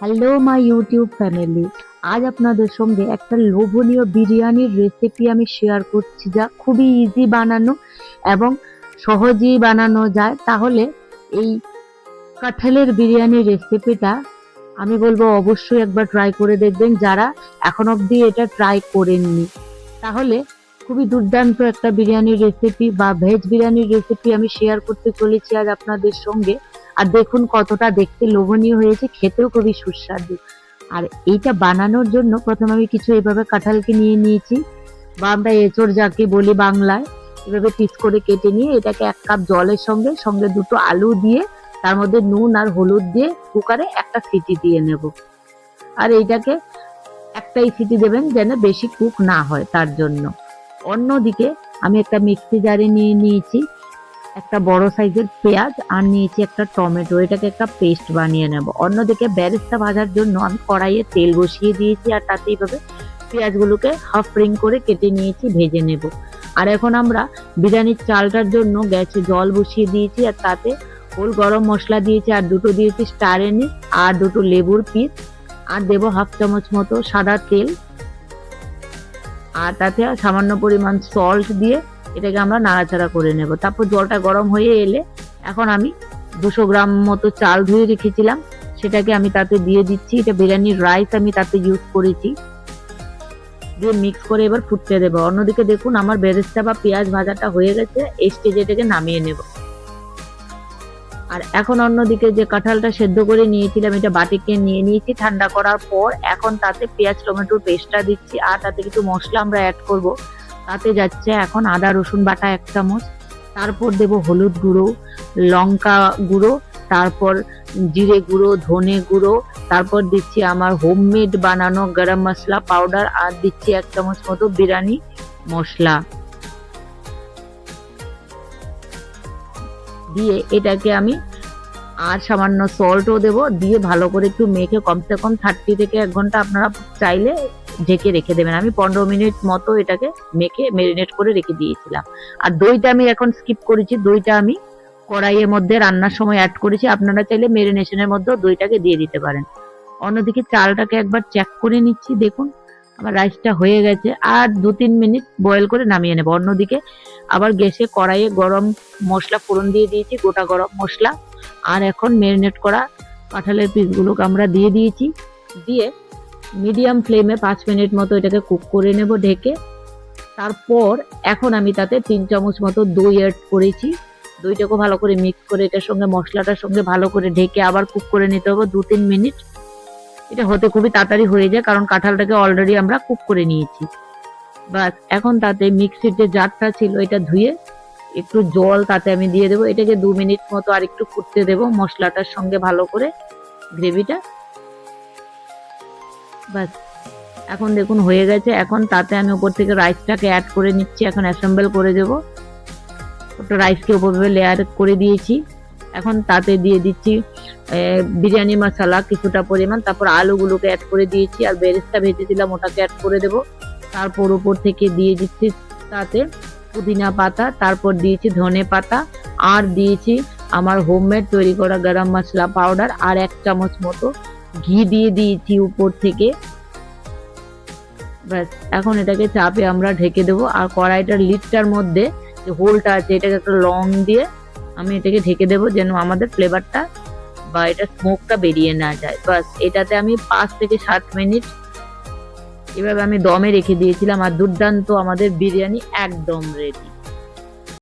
Hello my YouTube family. আজ আপনাদের সঙ্গে একটা লোভনীয় বিরিয়ানির রেসিপি আমি শেয়ার করছি, যা খুবই ইজি বানানো এবং সহজেই বানানো যায়। তাহলে এই কাঁঠালের বিরিয়ানির রেসিপিটা আমি বলবো অবশ্যই একবার ট্রাই করে দেখবেন, যারা এখন অবধি এটা ট্রাই করেননি। তাহলে খুবই দুর্দান্ত একটা বিরিয়ানির রেসিপি বা ভেজ বিরিয়ানির রেসিপি আমি শেয়ার করতে চলেছি আজ আপনাদের সঙ্গে। আর দেখুন কতটা দেখতে লোভনীয় হয়েছে, খেতেও খুবই সুস্বাদু। আর এইটা বানানোর জন্য প্রথমে আমি কিছু এইভাবে কাঁঠালকে নিয়ে নিয়েছি, বা আমরা এঁচড় যাকে বলি বাংলায়। এভাবে পিস করে কেটে নিয়ে এটাকে 1 কাপ জলের সঙ্গে সঙ্গে 2টো আলু দিয়ে তার মধ্যে নুন আর হলুদ দিয়ে কুকারে একটা সিটি দিয়ে নেব। আর এইটাকে একটাই সিটি দেবেন, যেন বেশি কুক না হয় তার জন্য। অন্যদিকে আমি একটা মিক্সি জারে নিয়ে নিয়েছি একটা বড় সাইজের পেঁয়াজ, আর নিয়েছি একটা টমেটো। এটাকে একটা পেস্ট বানিয়ে নেব। অন্যদিকে বেরেস্তা ভাজার জন্য আমি কড়াইয়ে তেল বসিয়ে দিয়েছি, আর তাতে এইভাবে পেঁয়াজগুলোকে হাফ রিং করে কেটে নিয়েছি, ভেজে নেব। আর এখন আমরা বিরিয়ানির চালটার জন্য গ্যাসে জল বসিয়ে দিয়েছি, আর তাতে হোল গরম মশলা দিয়েছি, আর 2টো দিয়েছি স্টার এনিস, আর 2টো লেবুর পিস, আর দেবো হাফ চামচ মতো সাদা তেল, আর তাতে সামান্য পরিমাণ সল্ট দিয়ে এটাকে আমরা নাড়াচাড়া করে নেব। তারপর জলটা গরম হয়ে এলে এখন আমি 200 গ্রাম মতো চাল ধুয়ে রেখেছিলাম, সেটাকে আমি তাতে দিয়ে দিচ্ছি। এটা বিরিয়ানির রাইস আমি তাতে ইউজ করেছি। দিয়ে মিক্স করে এবার ফুটতে দেবো। অন্যদিকে দেখুন আমার বেরেস্তা বা পেঁয়াজ ভাজাটা হয়ে গেছে, এই স্টেজে এটাকে নামিয়ে নেব। আর এখন অন্যদিকে যে কাঁঠালটা সেদ্ধ করে নিয়েছিলাম, এটা বাটিকে নিয়ে নিয়েছি ঠান্ডা করার পর। এখন তাতে পেঁয়াজ টমেটোর পেস্টটা দিচ্ছি, আর তাতে কিছু মশলা আমরা অ্যাড করব। তাতে যাচ্ছে এখন আদা রসুন বাটা 1 চামচ, তারপর দেব হলুদ গুঁড়ো, লঙ্কা গুঁড়ো, তারপর জিরে গুঁড়ো, ধনে গুঁড়ো, তারপর দিচ্ছি আমার হোমমেড বানানো গরম মশলা পাউডার, আর দিচ্ছি 1 চামচ মতো বিরিয়ানি মশলা। দিয়ে এটাকে আমি আর সামান্য সল্টও দেবো, দিয়ে ভালো করে একটু মেখে কমসে কম 30 থেকে 1 ঘন্টা আপনারা চাইলে ঢেকে রেখে দেবেন। আমি 15 মিনিট মতো এটাকে মেখে ম্যারিনেট করে রেখে দিয়েছিলাম। আর দইটা আমি এখন স্কিপ করেছি, দইটা আমি কড়াইয়ের মধ্যে রান্নার সময় অ্যাড করেছি। আপনারা চাইলে ম্যারিনেশনের মধ্যেও দইটাকে দিয়ে দিতে পারেন। অন্যদিকে চালটাকে একবার চেক করে নিচ্ছি, দেখুন আমার রাইসটা হয়ে গেছে। আর 2-3 মিনিট বয়েল করে নামিয়ে নেব। অন্যদিকে আবার গ্যাসে কড়াইয়ে গরম মশলা ফোড়ন দিয়ে দিয়েছি, গোটা গরম মশলা। আর এখন ম্যারিনেট করা কাঁঠালের পিসগুলোকে আমরা দিয়ে দিয়েছি। দিয়ে মিডিয়াম ফ্লেমে 5 মিনিট মতো এটাকে কুক করে নেব ঢেকে। তারপর এখন আমি তাতে 3 চামচ মতো দই অ্যাড করেছি। দইটাকে ভালো করে মিক্স করে এটার সঙ্গে মশলাটার সঙ্গে ভালো করে ঢেকে আবার কুক করে নিতে হবে 2-3 মিনিট। এটা হতে খুবই তাড়াতাড়ি হয়ে যায়, কারণ কাঁঠালটাকে অলরেডি আমরা কুক করে নিয়েছি। বাস এখন তাতে মিক্সির যে জারটা ছিল এটা ধুয়ে একটু জল তাতে আমি দিয়ে দেবো। এটাকে 2 মিনিট মতো আর একটু ফুটতে দেবো মশলাটার সঙ্গে ভালো করে গ্রেভিটা। বাস এখন দেখুন হয়ে গেছে। এখন তাতে আমি উপর থেকে রাইসটাকে অ্যাড করে নিচ্ছি, এখন অ্যাসেম্বল করে দেবো। ওটা রাইসকে উপরে লেয়ার করে দিয়েছি। এখন তাতে দিয়ে দিচ্ছি বিরিয়ানি মশলা কিছুটা পরিমাণ, তারপর আলুগুলোকে অ্যাড করে দিয়েছি, আর বেরেস্তা ভেজেছিলাম ওটাকে অ্যাড করে দেবো। তারপর উপর থেকে দিয়ে দিচ্ছি তাতে পুদিনা পাতা, তারপর দিয়েছি ধনে পাতা, আর দিয়েছি আমার হোমমেড তৈরি করা গরম মশলা পাউডার, আর 1 চামচ মতো ঘি দিয়ে দিয়েছি উপর থেকে। ব্যাস এখন এটাকে চাপে আমরা ঢেকে দেবো। আর কড়াইটার লিডটার মধ্যে যে হোলটা আছে এটাকে একটা লং দিয়ে আমি এটাকে ঢেকে দেবো, যেন আমাদের ফ্লেভারটা বা এটা স্মোকটা বেরিয়ে না যায়। বাস এটাতে আমি 5 থেকে 7 মিনিট এভাবে আমি দমে রেখে দিয়েছিলাম, আর দুর্দান্ত আমাদের বিরিয়ানি একদম রেডি।